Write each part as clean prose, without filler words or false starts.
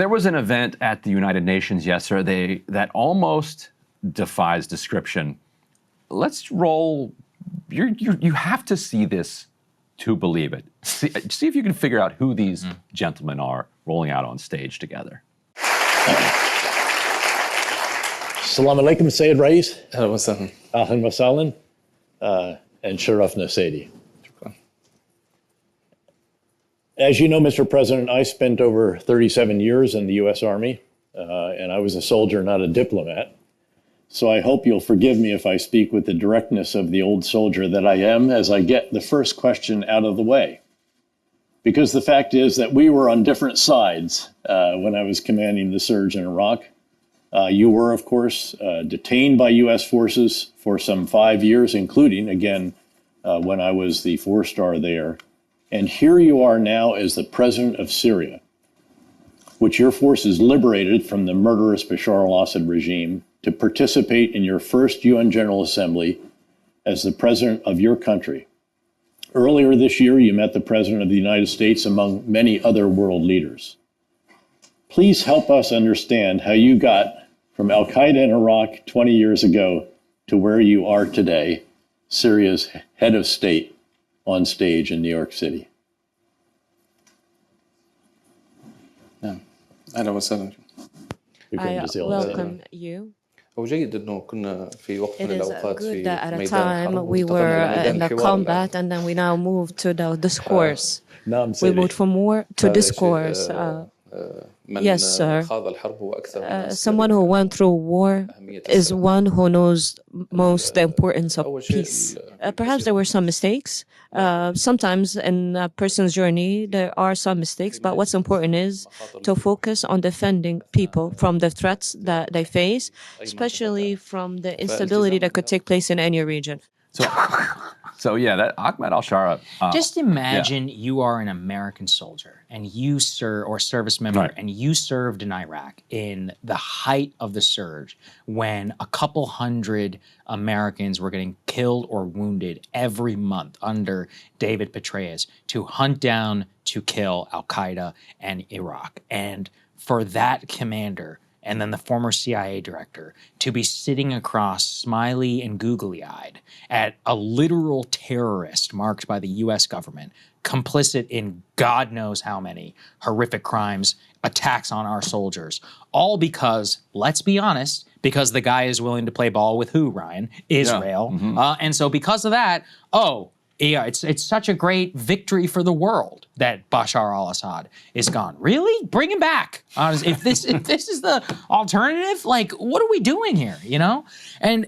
There was an event at the United Nations yesterday that almost defies description. Let's roll. You have to see this to believe it. See if you can figure out who these gentlemen are rolling out on stage together. Salam alaikum, Sayyid Rais. Ahlan wa sahlan. Ahlan wa sahlan. And Sharafna Sayyidi. As you know, Mr. President, I spent over 37 years in the U.S. Army, and I was a soldier, not a diplomat. So I hope you'll forgive me if I speak with the directness of the old soldier that I am as I get the first question out of the way. Because the fact is that we were on different sides when I was commanding the surge in Iraq. You were, of course, detained by U.S. forces for some 5 years, including, again, when I was the 4-star there. And here you are now as the president of Syria, which your forces liberated from the murderous Bashar al-Assad regime to participate in your first UN General Assembly as the president of your country. Earlier this year, you met the president of the United States among many other world leaders. Please help us understand how you got from Al-Qaeda in Iraq 20 years ago to where you are today, Syria's head of state, on stage in New York City. أهلا وسهلا. I welcome you. وجيد إنه كنا في وقت من It is الأوقات good في that at a ميدان time الحرب we were in the الحوار combat and then we now move to the discourse. Naam, We Sayyidi. moved from war to هذا discourse. من Yes, sir. خاض الحرب هو أكثر الناس Someone who went through war is one who knows most the importance of peace. Perhaps there were some mistakes. Sometimes in a person's journey, there are some mistakes, but what's important is to focus on defending people from the threats that they face, especially from the instability that could take place in any region. So yeah, that Ahmed al-Shara. Just imagine you are an American soldier and you service member, Right. and you served in Iraq in the height of the surge when a couple hundred Americans were getting killed or wounded every month under David Petraeus to hunt down, to kill Al-Qaeda and Iraq. And for that commander and then the former CIA director to be sitting across smiley and googly-eyed at a literal terrorist marked by the US government, complicit in God knows how many horrific crimes, attacks on our soldiers, all because, let's be honest, because the guy is willing to play ball with who, Ryan? Israel. Yeah. And so because of that, yeah, it's such a great victory for the world that Bashar al-Assad is gone. Really? Bring him back. If this is the alternative, like, what are we doing here? You know? And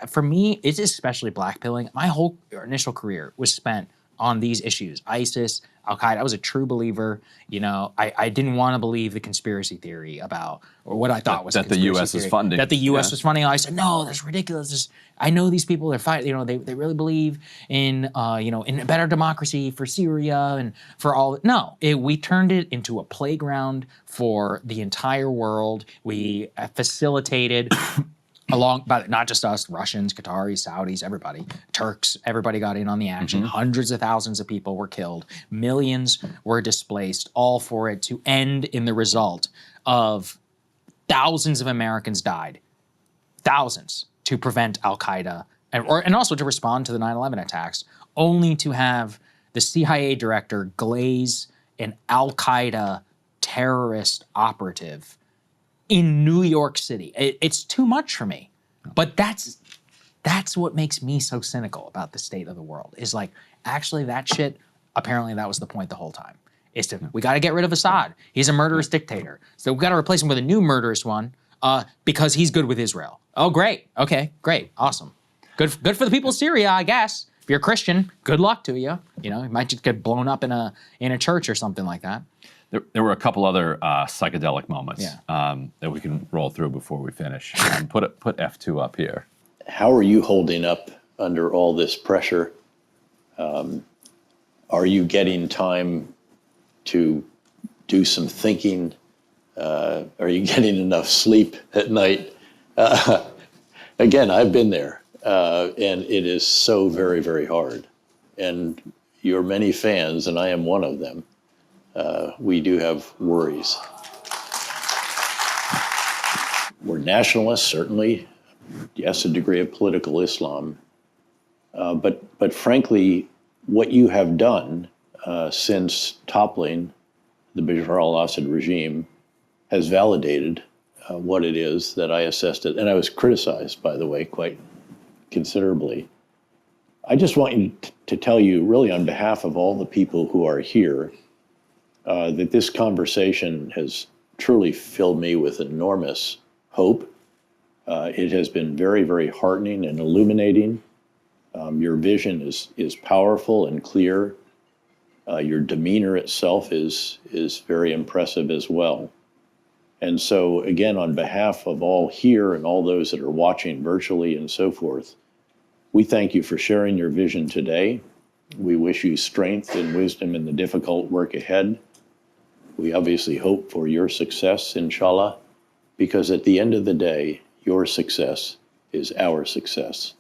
for me, it's especially blackpilling. My whole initial career was spent on these issues. ISIS, Al-Qaeda. I was a true believer. You know, I didn't want to believe the conspiracy theory about, or what I thought was that the U.S. was funding. That the U.S. was funding. I said, no, that's ridiculous. I know these people, they're fighting, you know, they really believe in, in a better democracy for Syria and for all. No, we turned it into a playground for the entire world. We facilitated but not just us, Russians, Qataris, Saudis, everybody, Turks, everybody got in on the action. Hundreds of thousands of people were killed. Millions were displaced, all for it to end in the result of thousands of Americans died. Thousands to prevent Al-Qaeda and also to respond to the 9/11 attacks, only to have the CIA director glaze an Al-Qaeda terrorist operative in New York City. It's too much for me. But that's what makes me so cynical about the state of the world, is like, actually that shit, apparently that was the point the whole time. We got to get rid of Assad. He's a murderous dictator. So we got to replace him with a new murderous one because he's good with Israel. Oh, great. Okay, great. Awesome. Good for the people of Syria, I guess. If you're a Christian, good luck to you. You know, you might just get blown up in a church or something like that. There were a couple other psychedelic moments that we can roll through before we finish. Put F2 up here. How are you holding up under all this pressure? Are you getting time to do some thinking? Are you getting enough sleep at night? Again, I've been there, and it is so very, very hard. And your many fans, and I am one of them, we do have worries. We're nationalists, certainly. Yes, a degree of political Islam. But frankly, what you have done since toppling the Bashar al-Assad regime has validated what it is that I assessed it. And I was criticized, by the way, quite considerably. I just want you to tell you, really on behalf of all the people who are here, that this conversation has truly filled me with enormous hope. It has been very, very heartening and illuminating. Your vision is powerful and clear. Your demeanor itself is very impressive as well. And so, again, on behalf of all here and all those that are watching virtually and so forth, we thank you for sharing your vision today. We wish you strength and wisdom in the difficult work ahead. We obviously hope for your success, inshallah, because at the end of the day, your success is our success.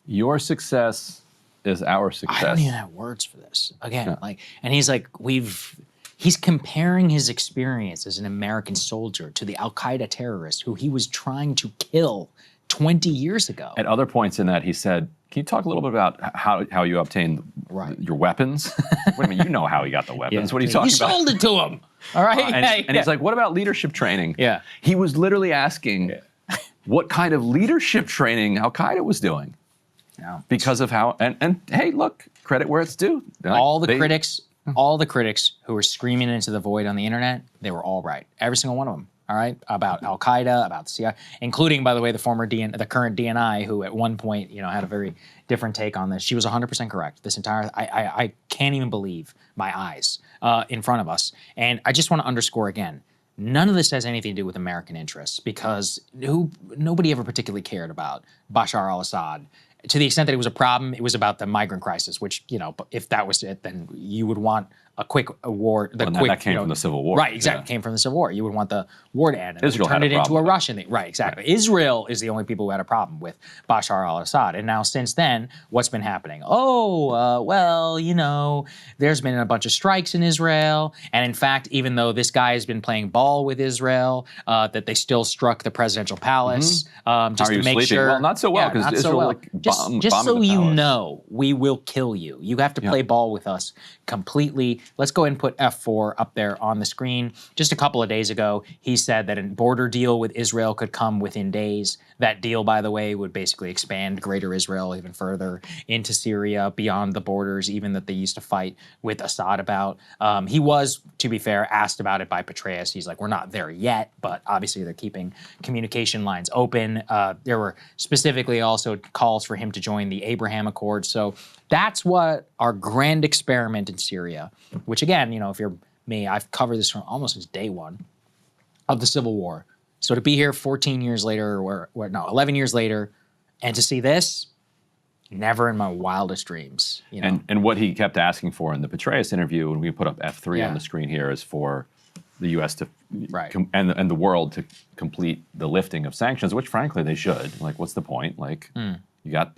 Your success is our success. I don't even have words for this. Again, and he's like, he's comparing his experience as an American soldier to the Al-Qaeda terrorist who he was trying to kill 20 years ago. At other points in that, he said, can you talk a little bit about how you obtained your weapons? Wait a minute, you know how he got the weapons. What are you talking about? You sold it to him. All right. And he's like, what about leadership training? Yeah. He was literally asking what kind of leadership training Al-Qaeda was doing. Yeah. Because of how, and hey, look, credit where it's due. All the critics who were screaming into the void on the internet, they were all right. Every single one of them. All right, about Al-Qaeda, about the CIA, including, by the way, the current DNI, who at one point, had a very different take on this. She was 100% correct. This entire, I can't even believe my eyes in front of us. And I just want to underscore again, none of this has anything to do with American interests, because nobody ever particularly cared about Bashar al-Assad. To the extent that it was a problem, it was about the migrant crisis, which, if that was it, then you would want a quick war. That came from the Civil War. Right, exactly. Came from the Civil War. You would want the war to end. And Israel turn had it a into a problem. Russian thing. Right, exactly. Right. Israel is the only people who had a problem with Bashar al-Assad. And now since then, what's been happening? There's been a bunch of strikes in Israel. And in fact, even though this guy has been playing ball with Israel, that they still struck the presidential palace just to make sure. Well, not so well, because Israel just so you know, we will kill you. You have to play ball with us completely. Let's go ahead and put F4 up there on the screen. Just a couple of days ago, he said that a border deal with Israel could come within days. That deal, by the way, would basically expand Greater Israel even further into Syria, beyond the borders even that they used to fight with Assad about. He was, to be fair, asked about it by Petraeus. He's like, we're not there yet, but obviously they're keeping communication lines open. There were specifically also calls for him to join the Abraham Accords. So that's what our grand experiment in Syria, which again, if you're me, I've covered this from almost since day one of the Civil War. So to be here 14 years later, 11 years later, and to see this, never in my wildest dreams. And what he kept asking for in the Petraeus interview, and we put up F3 on the screen here, is for the U.S. to and the world to complete the lifting of sanctions, which frankly they should. Like, what's the point? Like, you got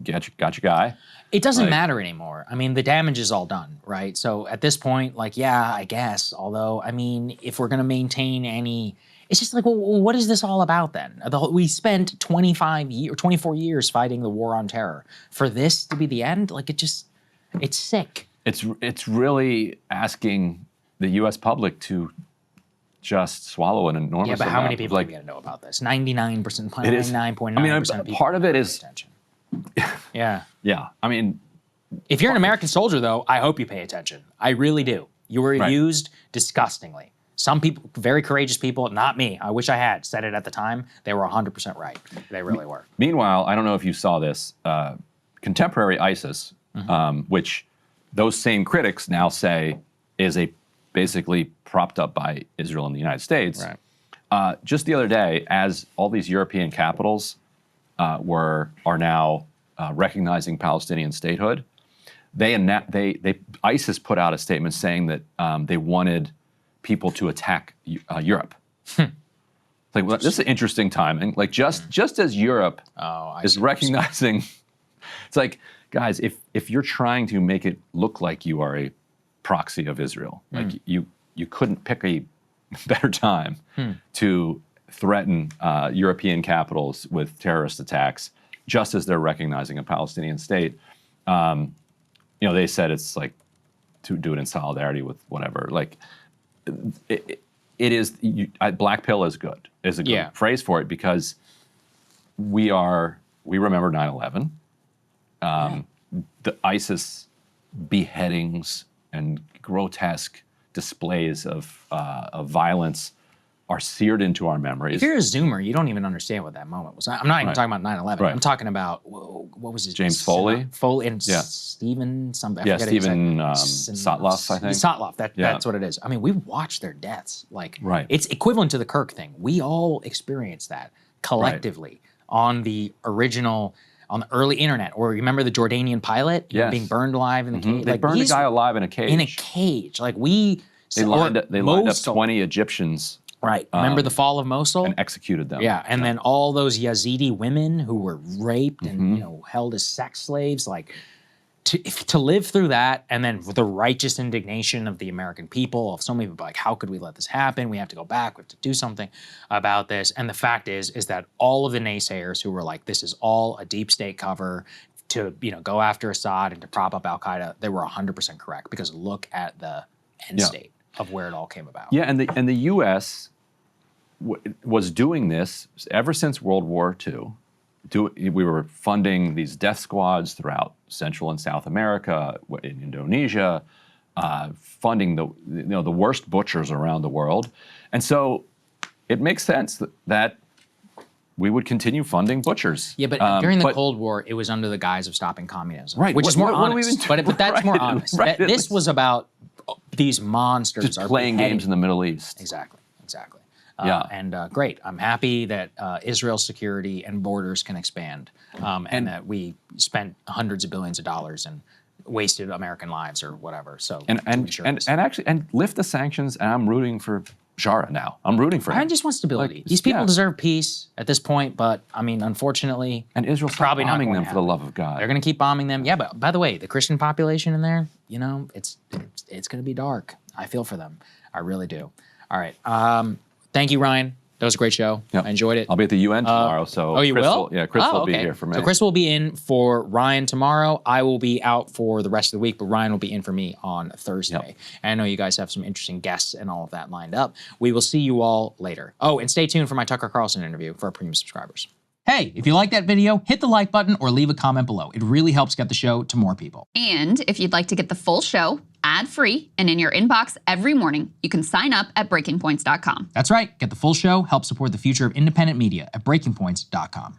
got your guy. It doesn't matter anymore. I mean, the damage is all done, right? So at this point, I guess. Although, I mean, if we're going to maintain any, it's just like, well, what is this all about then? We spent 24 years fighting the war on terror. For this to be the end, it's sick. It's really asking the U.S. public to just swallow an enormous amount. Yeah, but how many people are going to know about this? 99%, 99.9% of people. Part of it is attention. Yeah. Yeah. I mean, if you're an American soldier, though, I hope you pay attention. I really do. You were used disgustingly. Some people, very courageous people, not me. I wish I had said it at the time. They were 100% right. They really were. Meanwhile, I don't know if you saw this, contemporary ISIS, which those same critics now say is basically propped up by Israel and the United States. Right. Just the other day, as all these European capitals are now recognizing Palestinian statehood, ISIS put out a statement saying that they wanted people to attack Europe. Like, well, this is an interesting timing. Like, just as Europe is recognizing, it's like, guys, if you're trying to make it look like you are a proxy of Israel, like you couldn't pick a better time to threaten European capitals with terrorist attacks, just as they're recognizing a Palestinian state. They said it's like to do it in solidarity with whatever. Like, it is. Black pill is good. Is a good phrase for it, because we remember 9/11, the ISIS beheadings and grotesque displays of violence are seared into our memories. If you're a Zoomer, you don't even understand what that moment was. I'm not even talking about 9/11. Right. I'm talking about, what was his name? James Foley? Foley and Stephen something. Yeah, Stephen Sotloff, I think. Sotloff, that's what it is. I mean, we watched their deaths. Like, Right. It's equivalent to the Kirk thing. We all experienced that collectively on the original, on the early internet. Or remember the Jordanian pilot being burned alive in the cage? They burned a guy alive in a cage. In a cage. Like, they lined up 20 Egyptians. Right. Remember the fall of Mosul? And executed them. Yeah. And then all those Yazidi women who were raped and held as sex slaves, like to live through that, and then the righteous indignation of the American people, of so many people, like, how could we let this happen? We have to go back. We have to do something about this. And the fact is that all of the naysayers who were like, this is all a deep state cover to go after Assad and to prop up Al Qaeda, they were 100% correct, because look at the end state of where it all came about. Yeah, and the U.S. Was doing this ever since World War II. We were funding these death squads throughout Central and South America, in Indonesia, funding the worst butchers around the world, and so it makes sense that we would continue funding butchers. Yeah, but during the Cold War, it was under the guise of stopping communism, right? Which is more honest. But that's more honest. Right. This was about these monsters just playing games in the Middle East. Exactly. Yeah. Great. I'm happy that Israel's security and borders can expand, and that we spent hundreds of billions of dollars and wasted American lives or whatever. So and lift the sanctions. And I'm rooting for Shara now. I'm rooting for him. I just want stability. These people deserve peace at this point, but I mean, unfortunately, and Israel's probably not bombing them for the love of God. They're going to keep bombing them. Yeah, but by the way, the Christian population in there, it's going to be dark. I feel for them. I really do. All right. Thank you, Ryan. That was a great show. Yep. I enjoyed it. I'll be at the UN tomorrow. So you will? Yeah, Chris will be here for me. So Chris will be in for Ryan tomorrow. I will be out for the rest of the week, but Ryan will be in for me on Thursday. Yep. And I know you guys have some interesting guests and all of that lined up. We will see you all later. Oh, and stay tuned for my Tucker Carlson interview for our premium subscribers. Hey, if you like that video, hit the like button or leave a comment below. It really helps get the show to more people. And if you'd like to get the full show ad-free and in your inbox every morning, you can sign up at breakingpoints.com. That's right. Get the full show, help support the future of independent media at breakingpoints.com.